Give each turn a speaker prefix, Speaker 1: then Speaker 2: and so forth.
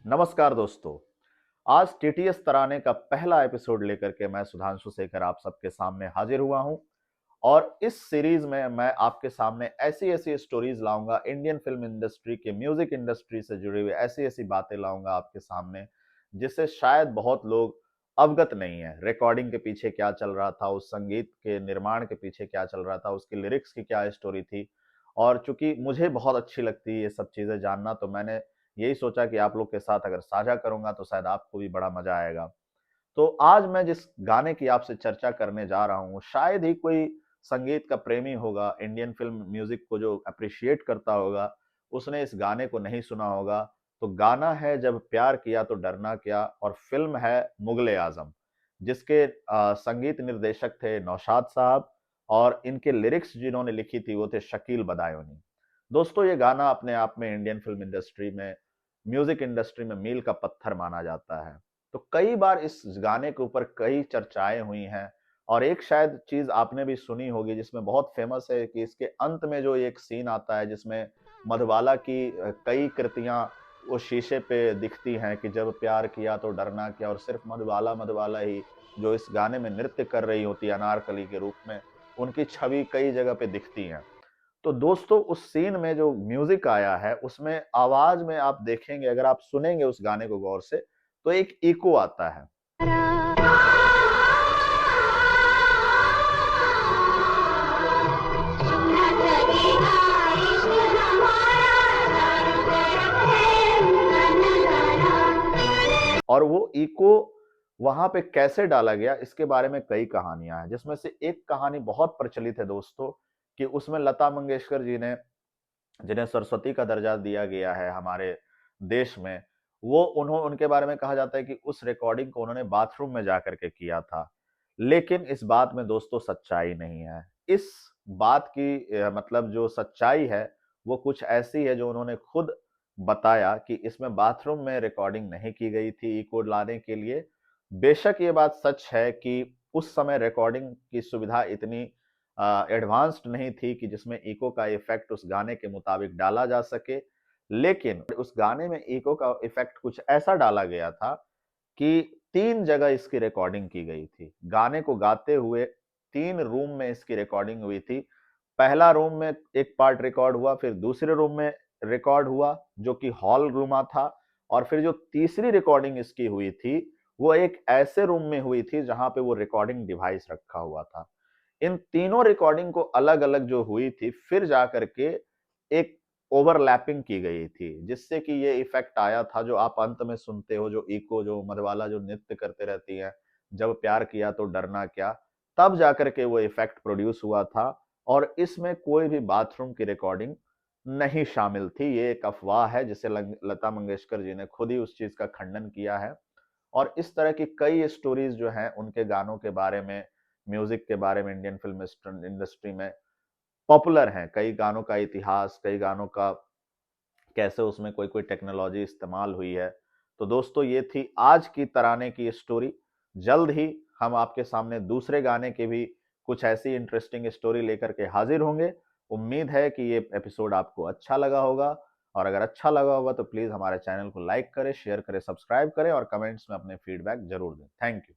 Speaker 1: नमस्कार दोस्तों। आज टीटीएस तराने का पहला एपिसोड लेकर के मैं सुधांशु शेखर आप सबके सामने हाजिर हुआ हूं और इस सीरीज में मैं आपके सामने ऐसी ऐसी स्टोरीज लाऊंगा, इंडियन फिल्म इंडस्ट्री के म्यूजिक इंडस्ट्री से जुड़ी हुई ऐसी ऐसी बातें लाऊंगा आपके सामने जिससे शायद बहुत लोग अवगत नहीं है। रिकॉर्डिंग के पीछे क्या चल रहा था, उस संगीत के निर्माण के पीछे क्या चल रहा था, उसकी लिरिक्स की क्या स्टोरी थी। और चूंकि मुझे बहुत अच्छी लगती है ये सब चीजें जानना, तो मैंने यही सोचा कि आप लोग के साथ अगर साझा करूंगा तो शायद आपको भी बड़ा मजा आएगा। तो आज मैं जिस गाने की आपसे चर्चा करने जा रहा हूँ, शायद ही कोई संगीत का प्रेमी होगा, इंडियन फिल्म म्यूजिक को जो अप्रिशिएट करता होगा, उसने इस गाने को नहीं सुना होगा। तो गाना है जब प्यार किया तो डरना क्या, और फिल्म है मुगले आजम, जिसके संगीत निर्देशक थे नौशाद साहब, और इनके लिरिक्स जिन्होंने लिखी थी वो थे शकील बदायूनी। दोस्तों, ये गाना अपने आप में इंडियन फिल्म इंडस्ट्री में, म्यूजिक इंडस्ट्री में मील का पत्थर माना जाता है। तो कई बार इस गाने के ऊपर कई चर्चाएं हुई हैं, और एक शायद चीज आपने भी सुनी होगी जिसमें बहुत फेमस है कि इसके अंत में जो एक सीन आता है जिसमें मधुबाला की कई कृतियां वो शीशे पे दिखती हैं कि जब प्यार किया तो डरना क्या, और सिर्फ मधुबाला मधुबाला ही जो इस गाने में नृत्य कर रही होती है अनारकली के रूप में, उनकी छवि कई जगह पे दिखती है। तो दोस्तों, उस सीन में जो म्यूजिक आया है उसमें आवाज में आप देखेंगे, अगर आप सुनेंगे उस गाने को गौर से, तो एक इको आता है। और वो इको वहां पे कैसे डाला गया, इसके बारे में कई कहानियां हैं, जिसमें से एक कहानी बहुत प्रचलित है दोस्तों, कि उसमें लता मंगेशकर जी ने, जिन्हें सरस्वती का दर्जा दिया गया है हमारे देश में, वो उनके बारे में कहा जाता है कि उस रिकॉर्डिंग को उन्होंने बाथरूम में जाकर के किया था। लेकिन इस बात में दोस्तों सच्चाई नहीं है। इस बात की मतलब जो सच्चाई है वो कुछ ऐसी है जो उन्होंने खुद बताया कि इसमें बाथरूम में रिकॉर्डिंग नहीं की गई थी इको लाने के लिए। बेशक ये बात सच है कि उस समय रिकॉर्डिंग की सुविधा इतनी एडवांस्ड नहीं थी कि जिसमें इको का इफेक्ट उस गाने के मुताबिक डाला जा सके। लेकिन उस गाने में इको का इफेक्ट कुछ ऐसा डाला गया था कि 3 जगह इसकी रिकॉर्डिंग की गई थी। गाने को गाते हुए 3 रूम में इसकी रिकॉर्डिंग हुई थी। पहला रूम में एक पार्ट रिकॉर्ड हुआ, फिर दूसरे रूम में रिकॉर्ड हुआ जो कि हॉल रूमा था, और फिर जो तीसरी रिकॉर्डिंग इसकी हुई थी, वो एक ऐसे रूम में हुई थी जहां पे वो रिकॉर्डिंग डिवाइस रखा हुआ था। इन तीनों रिकॉर्डिंग को अलग-अलग जो हुई थी, फिर जाकर के एक ओवरलैपिंग की गई थी, जिससे कि ये इफेक्ट आया था जो आप अंत में सुनते हो, जो इको, जो मधुबाला जो नृत्य करते रहती है, जब प्यार किया तो डरना क्या, तब जाकर के वो इफेक्ट प्रोड्यूस हुआ था। और इसमें कोई भी बाथरूम की रिकॉर्डिंग नहीं शामिल थी। ये एक अफवाह है जिसे लता मंगेशकर जी ने खुद ही उस चीज का खंडन किया है। और इस तरह की कई स्टोरीज जो हैं उनके गानों के बारे में, म्यूजिक के बारे में, इंडियन फिल्म इंडस्ट्री में पॉपुलर हैं। कई गानों का इतिहास, कई गानों का कैसे उसमें कोई कोई टेक्नोलॉजी इस्तेमाल हुई है। तो दोस्तों, ये थी आज की तराने की स्टोरी। जल्द ही हम आपके सामने दूसरे गाने के भी कुछ ऐसी इंटरेस्टिंग स्टोरी लेकर के हाजिर होंगे। उम्मीद है कि ये एपिसोड आपको अच्छा लगा होगा, और अगर अच्छा लगा होगा तो प्लीज हमारे चैनल को लाइक करें, शेयर करें, सब्सक्राइब करें, और कमेंट्स में अपने फीडबैक जरूर दें। Thank you.